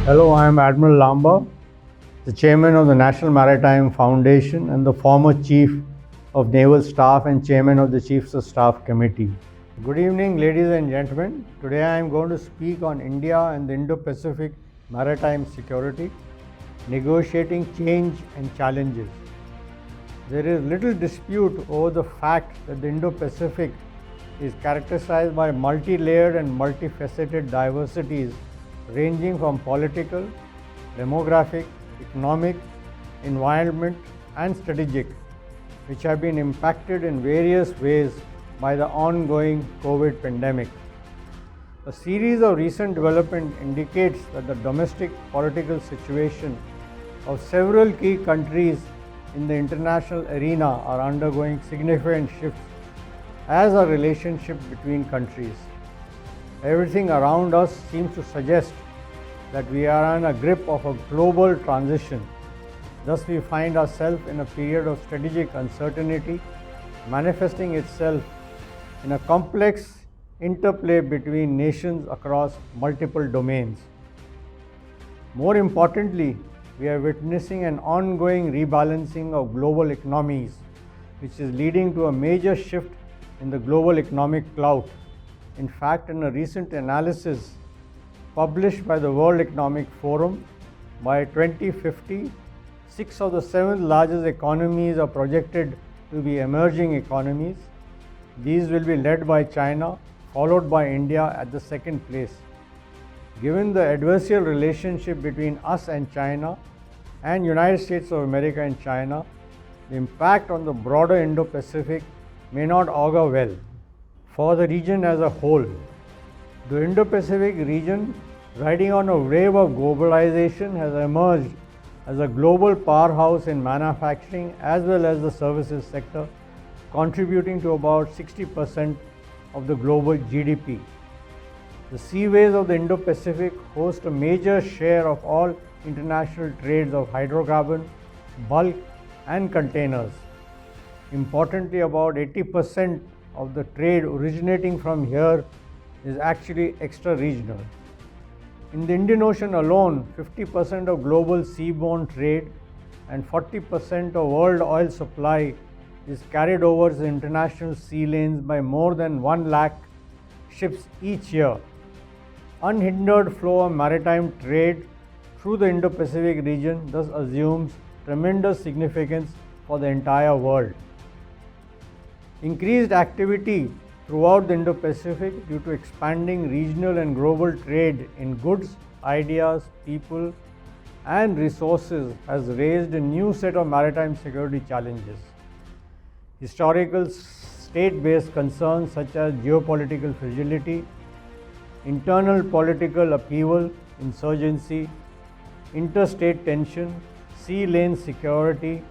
Hello, I am Admiral Lanba, the Chairman of the National Maritime Foundation and the former Chief of Naval Staff and Chairman of the Chiefs of Staff Committee. Good evening, ladies and gentlemen. Today I am going to speak on India and the Indo-Pacific maritime security, negotiating change and challenges. There is little dispute over the fact that the Indo-Pacific is characterized by multi-layered and multifaceted diversities ranging from political, demographic, economic, environment and strategic, which have been impacted in various ways by the ongoing COVID pandemic. A series of recent developments indicates that the domestic political situation of several key countries in the international arena are undergoing significant shifts as a relationship between countries. Everything around us seems to suggest that we are in a grip of a global transition. Thus, we find ourselves in a period of strategic uncertainty, manifesting itself in a complex interplay between nations across multiple domains. More importantly, we are witnessing an ongoing rebalancing of global economies, which is leading to a major shift in the global economic clout. In fact, in a recent analysis published by the World Economic Forum, by 2050, 6 of the 7 largest economies are projected to be emerging economies. These will be led by China, followed by India at the second place. Given the adversarial relationship between us and China and United States of America and China, the impact on the broader Indo-Pacific may not augur well. For the region as a whole, the Indo-Pacific region, riding on a wave of globalization, has emerged as a global powerhouse in manufacturing as well as the services sector, contributing to about 60% of the global GDP. The seaways of the Indo-Pacific host a major share of all international trades of hydrocarbon, bulk and containers. Importantly, about 80% of the trade originating from here is actually extra-regional. In the Indian Ocean alone, 50% of global seaborne trade and 40% of world oil supply is carried over the international sea lanes by more than 1 lakh ships each year. Unhindered flow of maritime trade through the Indo-Pacific region thus assumes tremendous significance for the entire world. Increased activity throughout the Indo-Pacific due to expanding regional and global trade in goods, ideas, people and resources has raised a new set of maritime security challenges. Historical state-based concerns such as geopolitical fragility, internal political upheaval, insurgency, interstate tension, sea lane security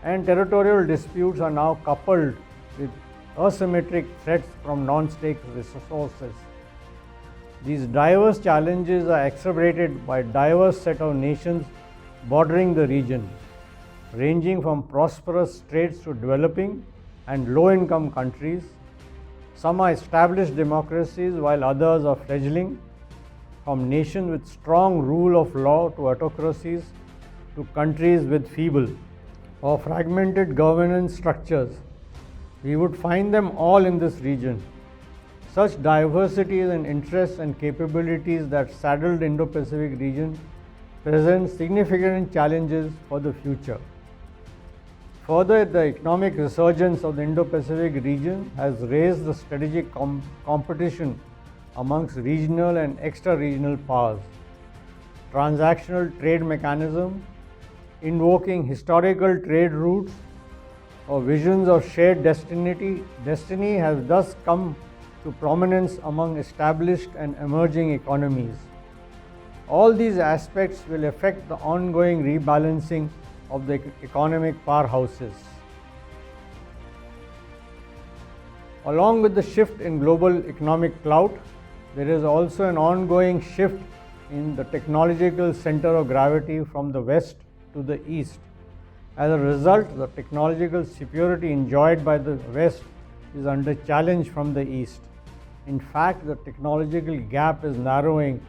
and territorial disputes are now coupled with asymmetric threats from non-state resources. These diverse challenges are exacerbated by a diverse set of nations bordering the region, ranging from prosperous states to developing and low-income countries. Some are established democracies while others are fledgling, from nations with strong rule of law to autocracies to countries with feeble or fragmented governance structures. We would find them all in this region. Such diversities and interests and capabilities that saddle the Indo-Pacific region present significant challenges for the future. Further, the economic resurgence of the Indo-Pacific region has raised the strategic competition amongst regional and extra-regional powers. Transactional trade mechanism, invoking historical trade routes, or visions of shared destiny has thus come to prominence among established and emerging economies. All these aspects will affect the ongoing rebalancing of the economic powerhouses. Along with the shift in global economic clout, there is also an ongoing shift in the technological center of gravity from the west to the east. As a result, the technological superiority enjoyed by the West is under challenge from the East. In fact, the technological gap is narrowing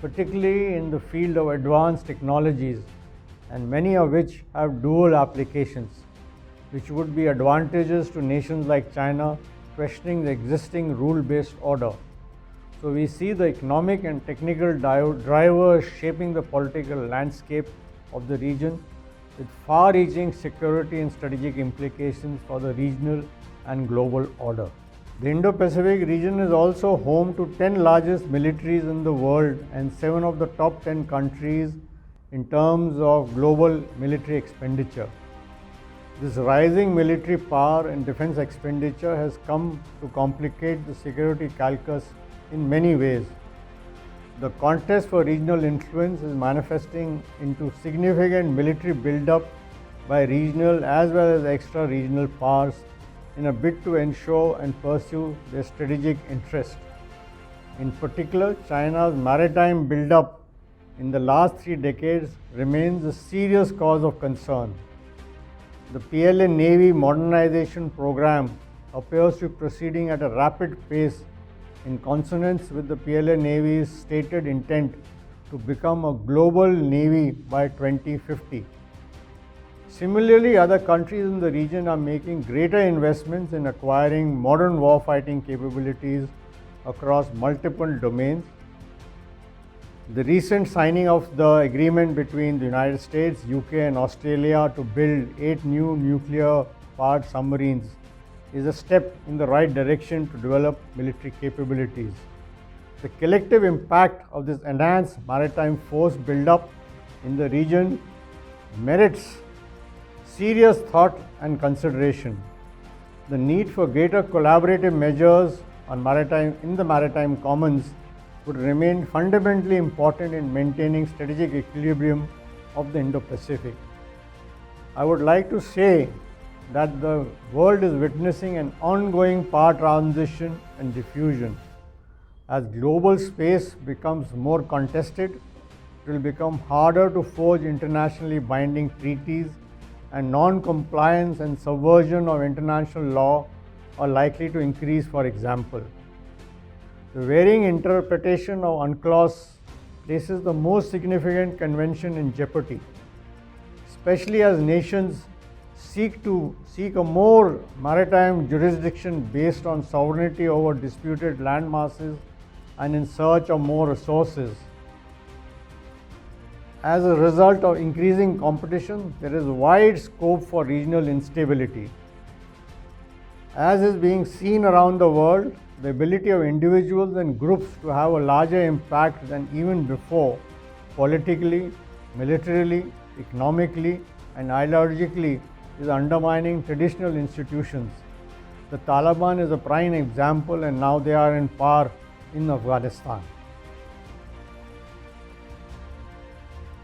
particularly in the field of advanced technologies, and many of which have dual applications, which would be advantageous to nations like China questioning the existing rule-based order. So we see the economic and technical drivers shaping the political landscape of the region, with far-reaching security and strategic implications for the regional and global order. The Indo-Pacific region is also home to 10 largest militaries in the world and 7 of the top 10 countries in terms of global military expenditure. This rising military power and defense expenditure has come to complicate the security calculus in many ways. The contest for regional influence is manifesting into significant military build-up by regional as well as extra-regional powers in a bid to ensure and pursue their strategic interest. In particular, China's maritime build-up in the last 3 decades remains a serious cause of concern. The PLA Navy modernization program appears to be proceeding at a rapid pace in consonance with the PLA Navy's stated intent to become a global navy by 2050. Similarly, other countries in the region are making greater investments in acquiring modern warfighting capabilities across multiple domains. The recent signing of the agreement between the United States, UK and Australia to build 8 new nuclear-powered submarines is a step in the right direction to develop military capabilities. The collective impact of this enhanced maritime force build-up in the region merits serious thought and consideration. The need for greater collaborative measures in the maritime commons would remain fundamentally important in maintaining strategic equilibrium of the Indo-Pacific. I would like to say that the world is witnessing an ongoing power transition and diffusion. As global space becomes more contested, it will become harder to forge internationally binding treaties, and non-compliance and subversion of international law are likely to increase, for example. The varying interpretation of UNCLOS places the most significant convention in jeopardy, especially as nations seek a more maritime jurisdiction based on sovereignty over disputed land masses and in search of more resources. As a result of increasing competition, there is wide scope for regional instability. As is being seen around the world, the ability of individuals and groups to have a larger impact than even before, politically, militarily, economically, and ideologically, is undermining traditional institutions. The Taliban is a prime example, and now they are in power in Afghanistan.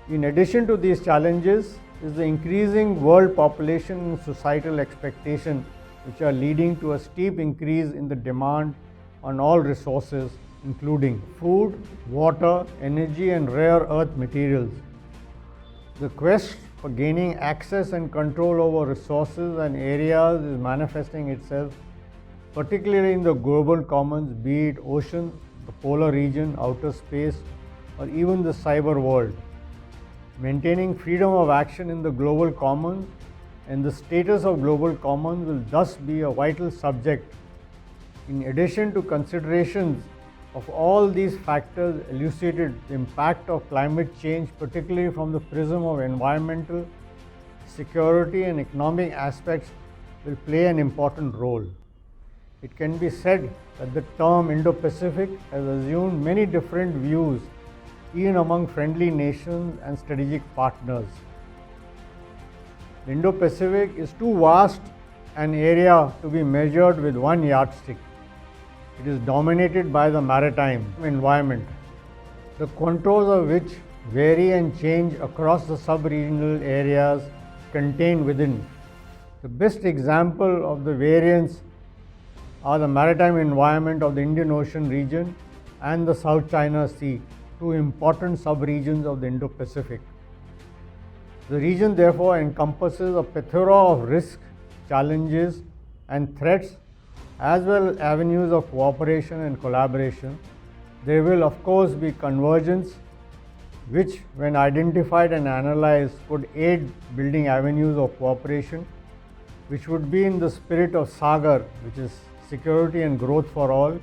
In addition to these challenges is the increasing world population and societal expectation, which are leading to a steep increase in the demand on all resources, including food, water, energy, and rare earth materials. The quest for gaining access and control over resources and areas is manifesting itself, particularly in the global commons, be it oceans, the polar region, outer space, or even the cyber world. Maintaining freedom of action in the global commons and the status of global commons will thus be a vital subject. In addition to considerations of all these factors elucidated, the impact of climate change, particularly from the prism of environmental, security and economic aspects, will play an important role. It can be said that the term Indo-Pacific has assumed many different views, even among friendly nations and strategic partners. The Indo-Pacific is too vast an area to be measured with one yardstick. It is dominated by the maritime environment, the contours of which vary and change across the sub-regional areas contained within. The best example of the variance are the maritime environment of the Indian Ocean region and the South China Sea, two important sub-regions of the Indo-Pacific. The region therefore encompasses a plethora of risks, challenges and threats, as well as avenues of cooperation and collaboration. There will of course be convergence which, when identified and analyzed, could aid building avenues of cooperation, which would be in the spirit of Sagar, which is security and growth for all,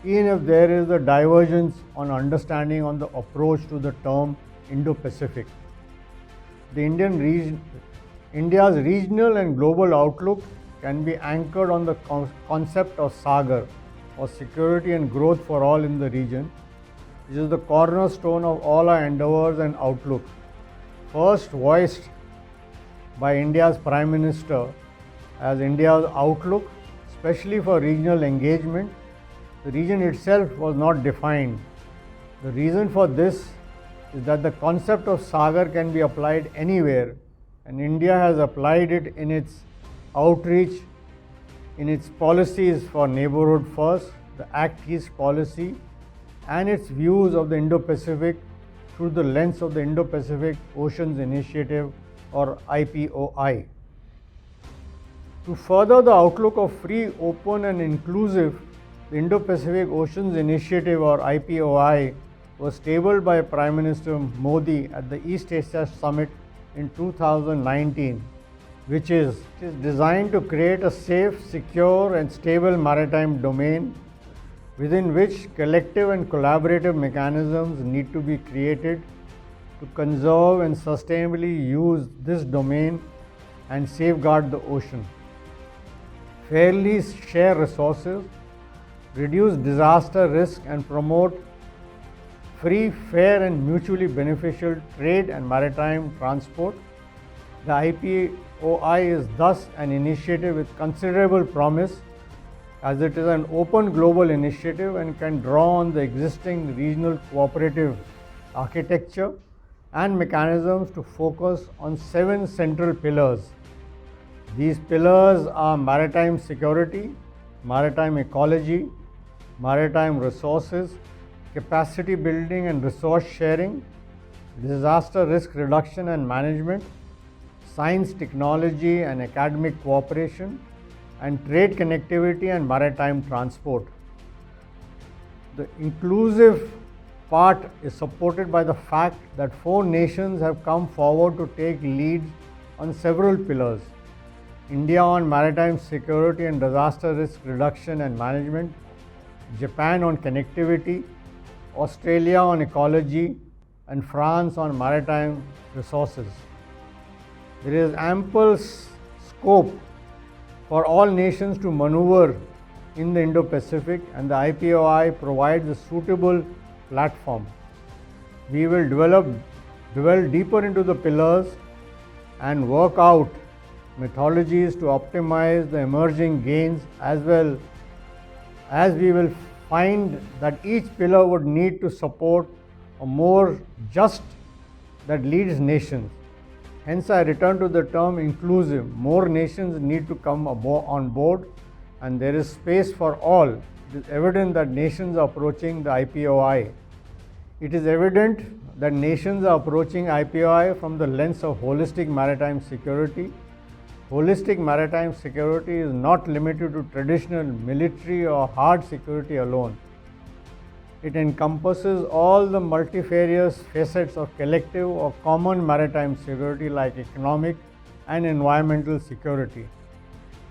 even if there is a divergence on understanding on the approach to the term Indo-Pacific. India's regional and global outlook can be anchored on the concept of Sagar, or security and growth for all in the region, which is the cornerstone of all our endeavors and outlook. First voiced by India's Prime Minister as India's outlook, especially for regional engagement. The region itself was not defined. The reason for this is that the concept of Sagar can be applied anywhere, and India has applied it in its outreach, in its policies for neighborhood first, the Act East policy, and its views of the Indo-Pacific through the lens of the Indo-Pacific Oceans Initiative, or IPOI. To further the outlook of free, open and inclusive, the Indo-Pacific Oceans Initiative, or IPOI, was tabled by Prime Minister Modi at the East Asia Summit in 2019, which is designed to create a safe, secure and stable maritime domain within which collective and collaborative mechanisms need to be created to conserve and sustainably use this domain and safeguard the ocean, fairly share resources, reduce disaster risk and promote free, fair and mutually beneficial trade and maritime transport. The IPOI is thus an initiative with considerable promise, as it is an open global initiative and can draw on the existing regional cooperative architecture and mechanisms to focus on 7 central pillars. These pillars are maritime security, maritime ecology, maritime resources, capacity building and resource sharing, disaster risk reduction and management, science, technology and academic cooperation, and trade connectivity and maritime transport. The inclusive part is supported by the fact that 4 nations have come forward to take lead on several pillars. India on maritime security and disaster risk reduction and management, Japan on connectivity, Australia on ecology, and France on maritime resources. There is ample scope for all nations to maneuver in the Indo-Pacific, and the IPOI provides a suitable platform. We will delve deeper into the pillars and work out methodologies to optimize the emerging gains, as well as we will find that each pillar would need to support a more just that leads nations. Hence, I return to the term inclusive. More nations need to come on board, and there is space for all. It is evident that nations are approaching the IPOI. It is evident that nations are approaching IPOI from the lens of holistic maritime security. Holistic maritime security is not limited to traditional military or hard security alone. It encompasses all the multifarious facets of collective or common maritime security, like economic and environmental security.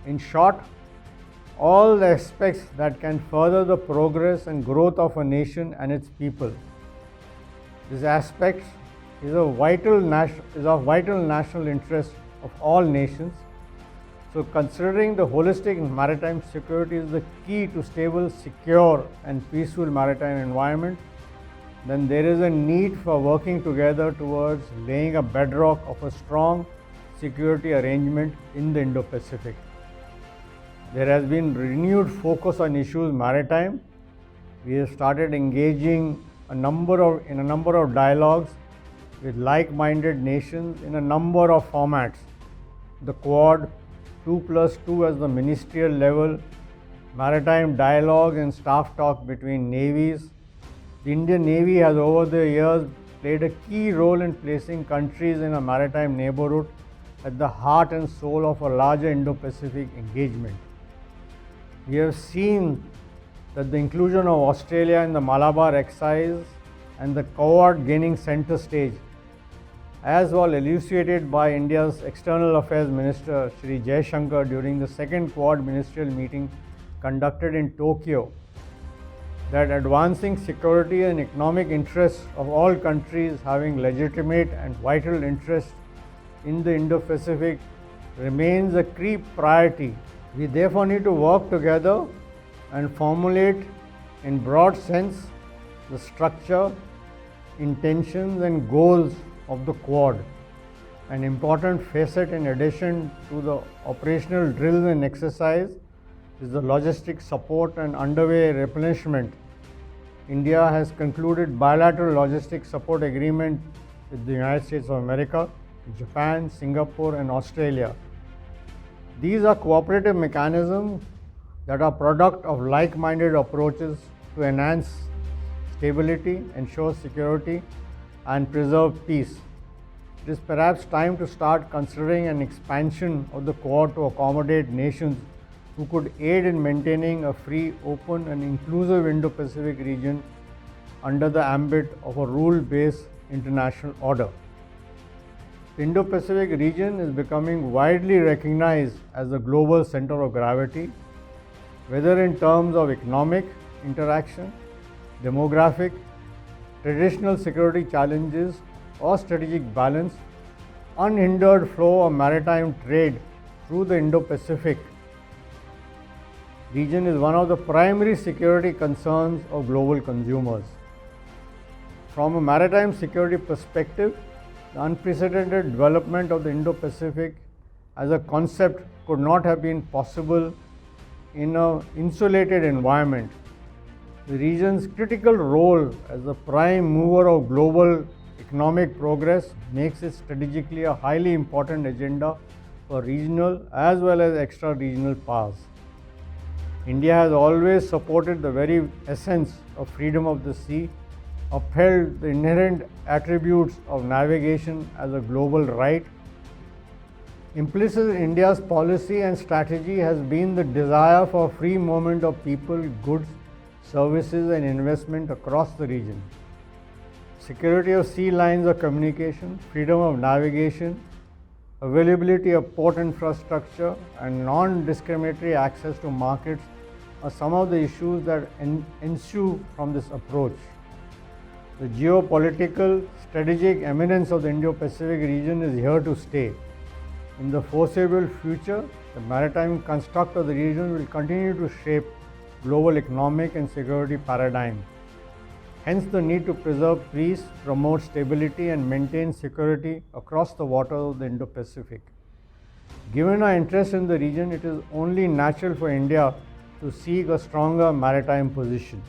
In short, all the aspects that can further the progress and growth of a nation and its people. This aspect is of vital national interest of all nations. So, considering the holistic maritime security is the key to stable, secure and peaceful maritime environment, then there is a need for working together towards laying a bedrock of a strong security arrangement in the Indo-Pacific. There has been renewed focus on issues maritime. We have started engaging in a number of dialogues with like-minded nations in a number of formats. The Quad, 2+2 as the ministerial level, maritime dialogue and staff talk between navies. The Indian Navy has over the years played a key role in placing countries in a maritime neighborhood at the heart and soul of a larger Indo-Pacific engagement. We have seen that the inclusion of Australia in the Malabar exercise and the Quad gaining center stage, as was elucidated by India's External Affairs Minister Shri Jaishankar during the second Quad ministerial meeting conducted in Tokyo, that advancing security and economic interests of all countries having legitimate and vital interests in the Indo-Pacific remains a key priority. We therefore need to work together and formulate in broad sense the structure, intentions and goals of the Quad. An important facet in addition to the operational drills and exercise is the logistic support and underway replenishment. India has concluded bilateral logistic support agreement with the United States of America, Japan, Singapore and Australia. These are cooperative mechanisms that are product of like-minded approaches to enhance stability, ensure security and preserve peace. It is perhaps time to start considering an expansion of the Quad to accommodate nations who could aid in maintaining a free, open and inclusive Indo-Pacific region under the ambit of a rule-based international order. The Indo-Pacific region is becoming widely recognized as the global center of gravity, whether in terms of economic interaction, demographic, traditional security challenges or strategic balance. Unhindered flow of maritime trade through the Indo-Pacific region is one of the primary security concerns of global consumers. From a maritime security perspective, the unprecedented development of the Indo-Pacific as a concept could not have been possible in an insulated environment. The region's critical role as the prime mover of global economic progress makes it strategically a highly important agenda for regional as well as extra-regional powers. India has always supported the very essence of freedom of the sea, upheld the inherent attributes of navigation as a global right. Implicit in India's policy and strategy has been the desire for free movement of people, goods, services and investment across the region. Security of sea lines of communication, freedom of navigation, availability of port infrastructure and non-discriminatory access to markets are some of the issues that ensue from this approach. The geopolitical strategic eminence of the Indo-Pacific region is here to stay. In the foreseeable future, the maritime construct of the region will continue to shape global economic and security paradigm. Hence the need to preserve peace, promote stability and maintain security across the waters of the Indo-Pacific. Given our interest in the region, it is only natural for India to seek a stronger maritime position.